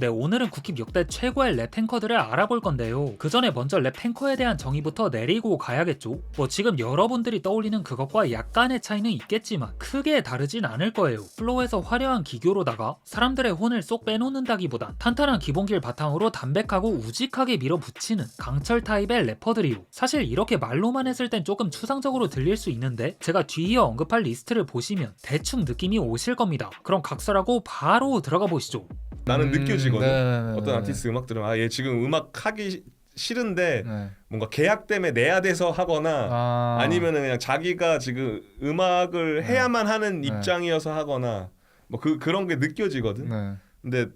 네, 오늘은 국힙 역대 최고의 랩 탱커들을 알아볼 건데요. 그 전에 먼저 랩 탱커에 대한 정의부터 내리고 가야겠죠. 지금 여러분들이 떠올리는 그것과 약간의 차이는 있겠지만 크게 다르진 않을 거예요. 플로우에서 화려한 기교로다가 사람들의 혼을 쏙 빼놓는다기보단 탄탄한 기본기를 바탕으로 담백하고 우직하게 밀어붙이는 강철 타입의 래퍼들이요. 사실 이렇게 말로만 했을 땐 조금 추상적으로 들릴 수 있는데 제가 뒤이어 언급할 리스트를 보시면 대충 느낌이 오실 겁니다. 그럼 각설하고 바로 들어가 보시죠. 나는 느껴지거든. 네. 어떤 아티스트 음악 들으면 얘 지금 음악 하기 싫은데 네. 뭔가 계약 때문에 내야 돼서 하거나 아니면은 그냥 자기가 지금 음악을 해야만 하는 입장이어서 하거나 뭐 그런 게 느껴지거든. 네. 근데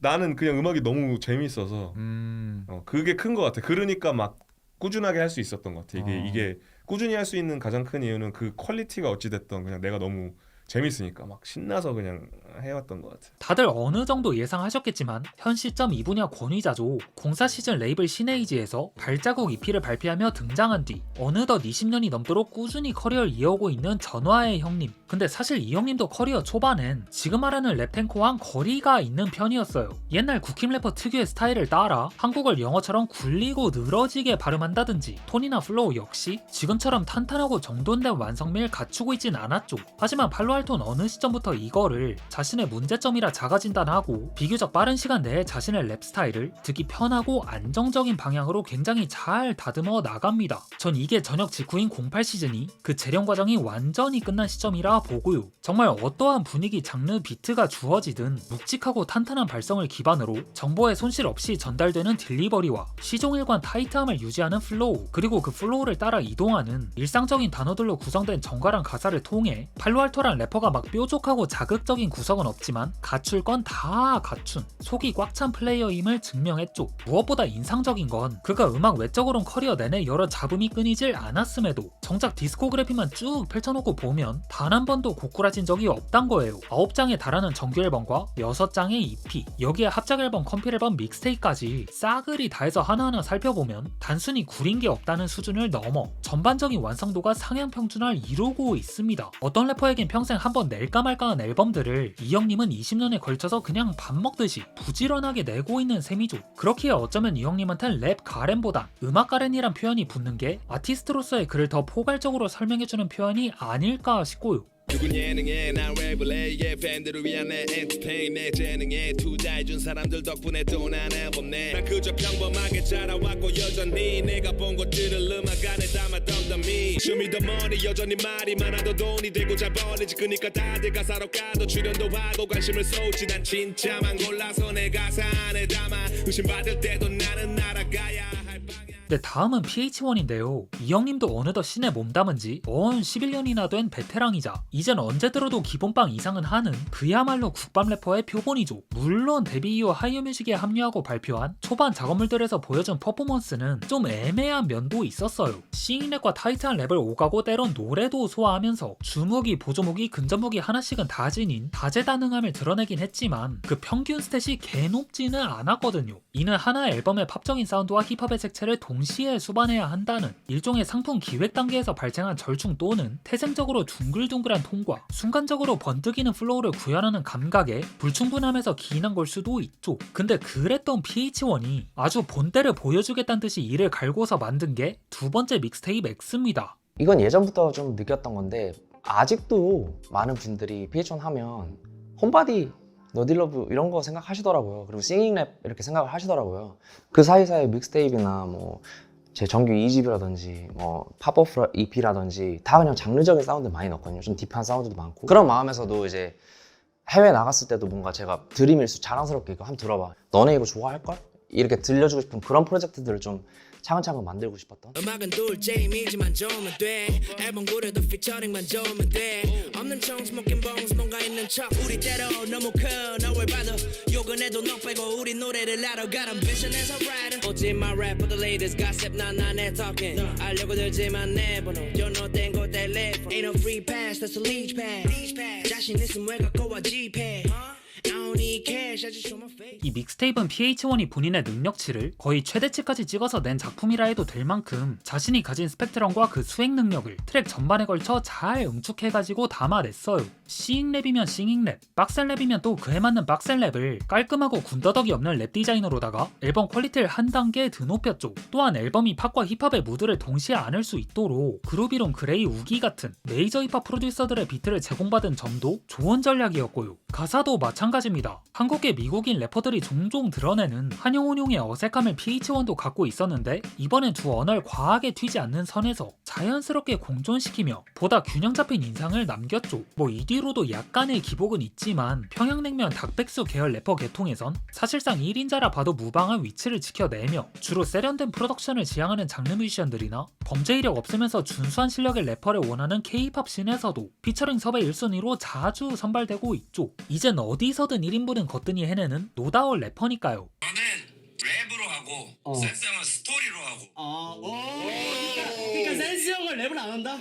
나는 그냥 음악이 너무 재밌어서 그게 큰 것 같아. 그러니까 막 꾸준하게 할 수 있었던 것 같아. 이게 꾸준히 할 수 있는 가장 큰 이유는 그 퀄리티가 어찌됐던 그냥 내가 너무 재밌으니까 막 신나서 그냥 해왔던 것 같아. 다들 어느 정도 예상하셨겠지만 현 시점 이 분야 권위자죠. 공사 시즌 레이블 시네이지에서 발자국 EP를 발표하며 등장한 뒤 어느덧 20년이 넘도록 꾸준히 커리어를 이어오고 있는 전화의 형님. 근데 사실 이 형님도 커리어 초반엔 지금 말하는 랩탱커와는 거리가 있는 편이었어요. 옛날 국힘 래퍼 특유의 스타일을 따라 한국어를 영어처럼 굴리고 늘어지게 발음한다든지 톤이나 플로우 역시 지금처럼 탄탄하고 정돈된 완성미를 갖추고 있진 않았죠. 하지만 팔로알토는 어느 시점부터 이거를 자신의 문제점이라 자가진단하고 비교적 빠른 시간 내에 자신의 랩 스타일을 듣기 편하고 안정적인 방향으로 굉장히 잘 다듬어 나갑니다. 전 이게 전역 직후인 08 시즌이 그 재련 과정이 완전히 끝난 시점이라 보고요. 정말 어떠한 분위기, 장르, 비트가 주어지든 묵직하고 탄탄한 발성을 기반으로 정보의 손실 없이 전달되는 딜리버리와 시종일관 타이트함을 유지하는 플로우, 그리고 그 플로우를 따라 이동하는 일상적인 단어들로 구성된 정갈한 가사를 통해 팔로알토란 래퍼가 막 뾰족하고 자극적인 구석은 없지만 갖출 건 다 갖춘 속이 꽉 찬 플레이어임을 증명했죠. 무엇보다 인상적인 건 그가 음악 외적으론 커리어 내내 여러 잡음이 끊이질 않았음에도 정작 디스코그래피만 쭉 펼쳐놓고 보면 단 한 번도 고꾸라진 적이 없단 거예요. 9장에 달하는 정규 앨범과 6장의 EP, 여기에 합작 앨범, 컴필 앨범, 믹스테이프까지 싸그리 다 해서 하나하나 살펴보면 단순히 구린 게 없다는 수준을 넘어 전반적인 완성도가 상향 평준화를 이루고 있습니다. 어떤 래퍼에겐 평생 한 번 낼까 말까한 앨범들을 이 형님은 20년에 걸쳐서 그냥 밥 먹듯이 부지런하게 내고 있는 셈이죠. 그렇기에 어쩌면 이 형님한텐 랩 가렌보다 음악 가렌이란 표현이 붙는 게 아티스트로서의 그를 더 포괄적으로 설명해주는 표현이 아닐까 싶고요. 누군 예능에 난 랩을 해 팬들을 위한 내 엔터테인 내 재능에 투자해준 사람들 덕분에 또 난 앨범 내난 그저 평범하게 자라왔고 여전히 내가 본 것들을 음악 안에 담아 덤덤히 슈미더머니 여전히 말이 많아도 돈이 되고 잘 벌리지 그니까 다들 가사로 까도 출연도 하고 관심을 쏟지 난 진짜만 골라서 내 가사 안에 담아 의심받을 때도 나는 날아가야 할 방향. 네, 다음은 PH1인데요. 이 형님도 어느덧 신에 몸담은 지 11년이나 된 베테랑이자 이젠 언제 들어도 기본빵 이상은 하는 그야말로 국밥 래퍼의 표본이죠. 물론 데뷔 이후 하이어뮤직에 합류하고 발표한 초반 작업물들에서 보여준 퍼포먼스는 좀 애매한 면도 있었어요. 싱잉랩과 타이트한 랩을 오가고 때론 노래도 소화하면서 주무기, 보조무기, 근접무기 하나씩은 다 지닌 다재다능함을 드러내긴 했지만 그 평균 스탯이 개 높지는 않았거든요. 이는 하나의 앨범의 팝적인 사운드와 힙합의 색채를 동시에 수반해야 한다는 일종의 상품 기획 단계에서 발생한 절충 또는 태생적으로 둥글둥글한 톤과 순간적으로 번뜩이는 플로우를 구현하는 감각에 불충분함에서 기인한 걸 수도 있죠. 근데 그랬던 PH1이 아주 본때를 보여주겠다는 듯이 이를 갈고서 만든 게 두 번째 믹스테이프 X입니다. 이건 예전부터 좀 느꼈던 건데 아직도 많은 분들이 PH1 하면 홈바디, 너딜러브 이런 거 생각하시더라고요. 그리고 싱잉랩 이렇게 생각을 하시더라고요. 그 사이사이 믹스테이프나 뭐 제 정규 2집이라든지 뭐 팝업 EP라든지 다 그냥 장르적인 사운드 많이 넣거든요. 좀 딥한 사운드도 많고 그런 마음에서도 이제 해외 나갔을 때도 뭔가 제가 드림일수 자랑스럽게 이거 한번 들어봐, 너네 이거 좋아할걸? 이렇게 들려주고 싶은 그런 프로젝트들을 좀 차근차근 만들고 싶었던. 음악은 둘째이미지만 좋으면 돼 앨범 고려도 피처링만 좋으면 돼 없는 총 스모킹 봉스 뭔가 있는 척 우리 때로 너무 커 너를 봐도 욕은 해도 너 빼고 우리 노래를 하러 가 ambition as a writer 오지 마 rap for the latest gossip 내 talking 알려고 들지만 내 번호 You know 땡고 텔레폰 Ain't no free pass that's a leech pad 자신 있으면 왜 갖고 와 Gpad I don't need cash, I just show my face. 이 믹스테이프는 PH1이 본인의 능력치를 거의 최대치까지 찍어서 낸 작품이라 해도 될 만큼 자신이 가진 스펙트럼과 그 수행 능력을 트랙 전반에 걸쳐 잘 응축해가지고 담아냈어요. 싱잉랩이면 싱잉랩, 빡셀랩이면 또 그에 맞는 빡셀랩을 깔끔하고 군더더기 없는 랩 디자인으로다가 앨범 퀄리티를 한 단계 드 높였죠. 또한 앨범이 팝과 힙합의 무드를 동시에 안을 수 있도록 그루비론, 그레이, 우기 같은 메이저 힙합 프로듀서들의 비트를 제공받은 점도 좋은 전략이었고요. 가사도 마찬가지입니다. 한국의 미국인 래퍼들이 종종 드러내는 한용운용의 어색함을 PH1도 갖고 있었는데 이번엔 두 언어를 과하게 튀지 않는 선에서 자연스럽게 공존시키며 보다 균형 잡힌 인상을 남겼죠. 뭐 이 뒤로도 약간의 기복은 있지만 평양냉면 닭백수 계열 래퍼 계통에선 사실상 1인자라 봐도 무방한 위치를 지켜내며 주로 세련된 프로덕션을 지향하는 장르 뮤지션들이나 범죄 이력 없으면서 준수한 실력의 래퍼를 원하는 K-팝 씬에서도 피처링 섭외 1순위로 자주 선발되고 있죠. 이젠 어디서든 1인분은 거뜬히 해내는 노다울 래퍼니까요. 저는 랩으로 하고 센스 형은 스토리로 하고. 그러니까 센스 형은 랩을 안 한다?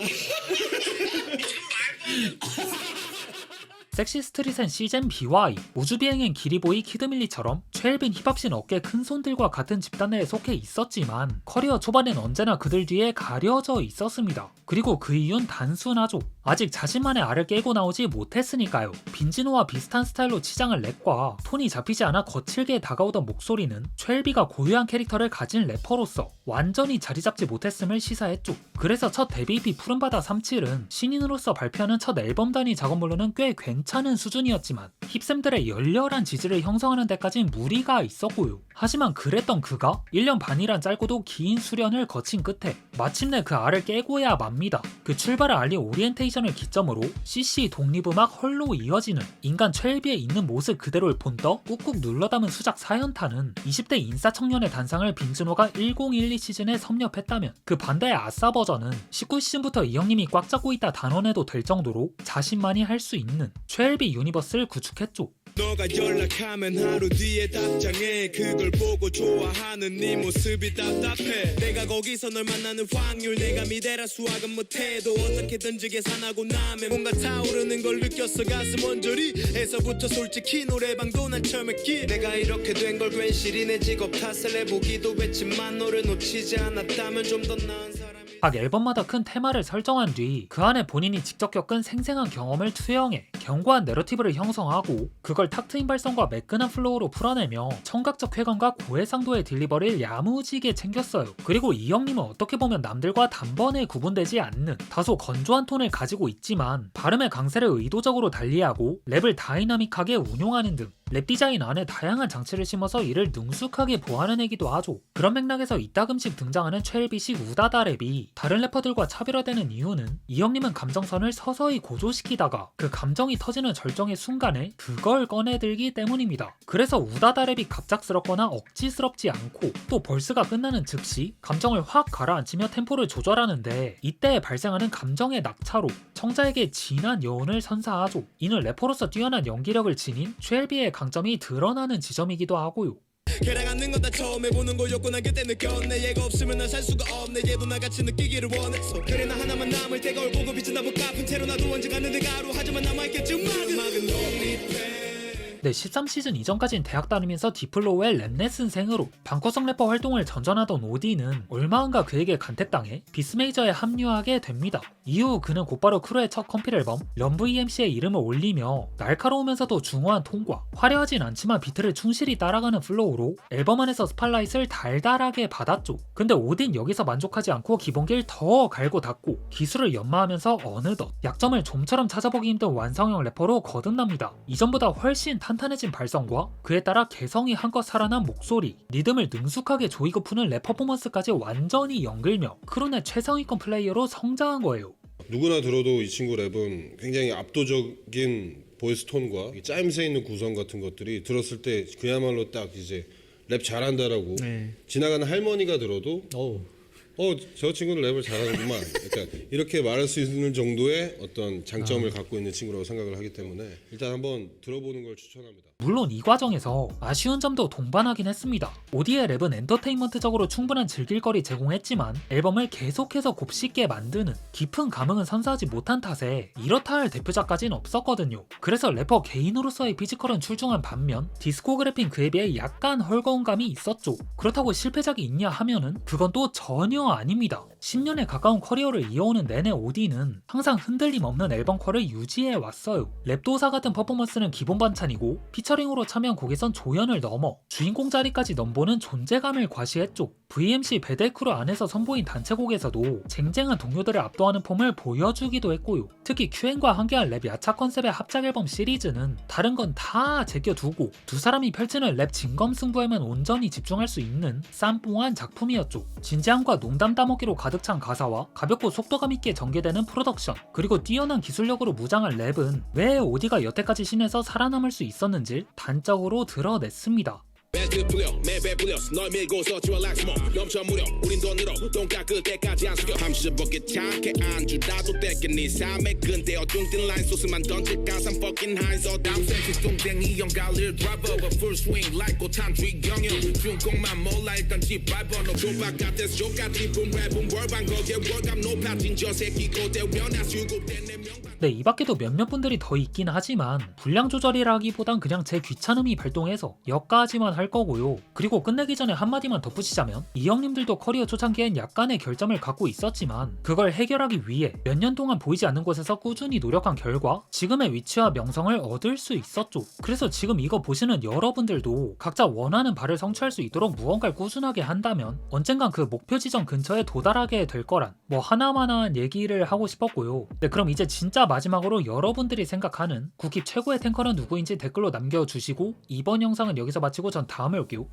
섹시 스트릿엔 시젠 BY, 우주비행엔 기리보이 키드밀리처럼 최일빈 힙합씬 업계 큰손들과 같은 집단 내에 속해 있었지만 커리어 초반엔 언제나 그들 뒤에 가려져 있었습니다. 그리고 그 이유는 단순하죠. 아직 자신만의 알을 깨고 나오지 못했으니까요. 빈지노와 비슷한 스타일로 치장한 랩과 톤이 잡히지 않아 거칠게 다가오던 목소리는 최일비가 고유한 캐릭터를 가진 래퍼로서 완전히 자리 잡지 못했음을 시사했죠. 그래서 첫 데뷔 EP 푸른바다 37은 신인으로서 발표하는 첫 앨범 단위 작업물로는 꽤 괜찮은 수준이었지만 힙쌤들의 열렬한 지지를 형성하는 데까진 무리가 있었고요. 하지만 그랬던 그가 1년 반이란 짧고도 긴 수련을 거친 끝에 마침내 그 알을 깨고야 맙니다. 그 출발을 알린 오리엔테이션을 기점으로 CC 독립음악 헐로 이어지는 인간 최일비에 있는 모습 그대로를 본떠 꾹꾹 눌러담은 수작 4연타는 20대 인싸청년의 단상을 빈준호가 1012 시즌에 섭렵했다면 그 반대의 아싸 버전은 19시즌부터 이 형님이 꽉 잡고 있다 단언해도 될 정도로 자신만이 할 수 있는 최일비 유니버스를 구축했죠. 너가 연락하면 하루 뒤에 답장해. 그걸 보고 좋아하는 네 모습이 답답해. 내가 거기서 널 만나는 확률 내가 미래라 수학은 못해도 어떻게든지 계산하고 나면 뭔가 타오르는 걸 느꼈어. 가슴 언저리에서부터 솔직히 노래방도 난 처음 했기. 내가 이렇게 된 걸 괜시리 내 직업 탓을 해보기도 했지만 너를 놓치지 않았다면 좀 더 나은 사람이. 각 앨범마다 큰 테마를 설정한 뒤 그 안에 본인이 직접 겪은 생생한 경험을 투영해 견고한 내러티브를 형성하고 그걸 탁 트인 발성과 매끈한 플로우로 풀어내며 청각적 쾌감과 고해상도의 딜리버리를 야무지게 챙겼어요. 그리고 이 형님은 어떻게 보면 남들과 단번에 구분되지 않는 다소 건조한 톤을 가지고 있지만 발음의 강세를 의도적으로 달리하고 랩을 다이나믹하게 운용하는 등 랩 디자인 안에 다양한 장치를 심어서 이를 능숙하게 보완해내기도 하죠. 그런 맥락에서 이따금씩 등장하는 최일비식 우다다 랩이 다른 래퍼들과 차별화되는 이유는 이 형님은 감정선을 서서히 고조시키다가 그 감정이 터지는 절정의 순간에 그걸 꺼내들기 때문입니다. 그래서 우다다 랩이 갑작스럽거나 억지스럽지 않고 또 벌스가 끝나는 즉시 감정을 확 가라앉히며 템포를 조절하는데 이때 발생하는 감정의 낙차로 청자에게 진한 여운을 선사하죠. 이는 래퍼로서 뛰어난 연기력을 지닌 최일비의 강점이 드러나는 지점이기도 하고요. 걔랑 앉는 건 다 처음 해보는 거였고 난 그때 느꼈네. 얘가 없으면 난 살 수가 없네. 얘도 나같이 느끼기를 원했어. 그래 나 하나만 남을 때가 올 보고 빛은 나무 갚은 채로 나도 언제 갔는데 가루 하지만 남아있겠지. 음악은 독립해. 네, 13시즌 이전까진 대학 다니면서 디플로우의 랩레슨생으로 방구석 래퍼 활동을 전전하던 오디는 얼마안가 그에게 간택당해 비스메이저에 합류하게 됩니다. 이후 그는 곧바로 크루의 첫 컴필 앨범 럼브EMC의 이름을 올리며 날카로우면서도 중후한 톤과 화려하진 않지만 비트를 충실히 따라가는 플로우로 앨범 안에서 스팟라이트를 달달하게 받았죠. 근데 오딘 여기서 만족하지 않고 기본기를 더 갈고 닦고 기술을 연마하면서 어느덧 약점을 좀처럼 찾아보기 힘든 완성형 래퍼로 거듭납니다. 이전보다 훨씬 탄탄해진 발성과 그에 따라 개성이 한껏 살아난 목소리, 리듬을 능숙하게 조이고 푸는 랩 퍼포먼스까지 완전히 연글며 크루 내 최상위권 플레이어로 성장한 거예요. 누구나 들어도 이 친구 랩은 굉장히 압도적인 보이스 톤과 짜임새 있는 구성 같은 것들이 들었을 때 그야말로 딱 이제 랩 잘한다라고 지나가는 할머니가 들어도 저 친구는 랩을 잘하는구만. 그러니까 이렇게 말할 수 있는 정도의 어떤 장점을 갖고 있는 친구라고 생각을 하기 때문에 일단 한번 들어보는 걸 추천합니다. 물론 이 과정에서 아쉬운 점도 동반하긴 했습니다. 오디의 랩은 엔터테인먼트적으로 충분한 즐길거리 제공했지만 앨범을 계속해서 곱씹게 만드는 깊은 감흥은 선사하지 못한 탓에 이렇다 할 대표작까지는 없었거든요. 그래서 래퍼 개인으로서의 피지컬은 출중한 반면 디스코그래피는 그에 비해 약간 헐거운 감이 있었죠. 그렇다고 실패작이 있냐 하면은 그건 또 전혀 아닙니다. 10년에 가까운 커리어를 이어오는 내내 오디는 항상 흔들림 없는 앨범컬을 유지해 왔어요. 랩도사 같은 퍼포먼스는 기본 반찬이고 피처링으로 참여한 곡에선 조연을 넘어 주인공 자리까지 넘보는 존재감을 과시했죠. VMC 베델크루 안에서 선보인 단체곡에서도 쟁쟁한 동료들을 압도하는 폼을 보여주기도 했고요. 특히 QN과 함께한 랩 야차 컨셉의 합작 앨범 시리즈는 다른 건 다 제껴두고 두 사람이 펼치는 랩 진검승부에만 온전히 집중할 수 있는 쌈뽕한 작품이었죠. 진지함과 농담 따먹기로 가득 찬 가사와 가볍고 속도감 있게 전개되는 프로덕션, 그리고 뛰어난 기술력으로 무장한 랩은 왜 오디가 여태까지 씬에서 살아남을 수 있었는지 단적으로 드러냈습니다. 벨트 풀려 매배 풀려 널 밀고서 주얼락스모 넘쳐 무려 우린 돈으로 돈 깎을 때까지 안 숙여 함시적먹게 착해 안주라도 떼게 네 삶에 근데어 뚱뜬 라인 소스만 던질 가상 fucking high so damn sexy 뚱땡이 연갈릴 driver but full swing like 고탄 쥐경영 중공만 몰라 일단 집 밟아 너 조박 같아서 족같이 붐랩은 월반 거기에 월감 높아진 저 새끼 고대변화 수급된 내 명반. 네, 이 밖에도 몇몇 분들이 더 있긴 하지만 분량 조절이라기보단 그냥 제 귀찮음이 발동해서 여기까지만 할 거고요. 그리고 끝내기 전에 한마디만 덧붙이자면 이 형님들도 커리어 초창기엔 약간의 결점을 갖고 있었지만 그걸 해결하기 위해 몇 년 동안 보이지 않는 곳에서 꾸준히 노력한 결과 지금의 위치와 명성을 얻을 수 있었죠. 그래서 지금 이거 보시는 여러분들도 각자 원하는 바를 성취할 수 있도록 무언가를 꾸준하게 한다면 언젠간 그 목표 지점 근처에 도달하게 될 거란 뭐 하나만한 얘기를 하고 싶었고요. 네, 그럼 이제 진짜 마지막으로 여러분들이 생각하는 국힙 최고의 탱커는 누구인지 댓글로 남겨주시고 이번 영상은 여기서 마치고 전 다음에 올게요.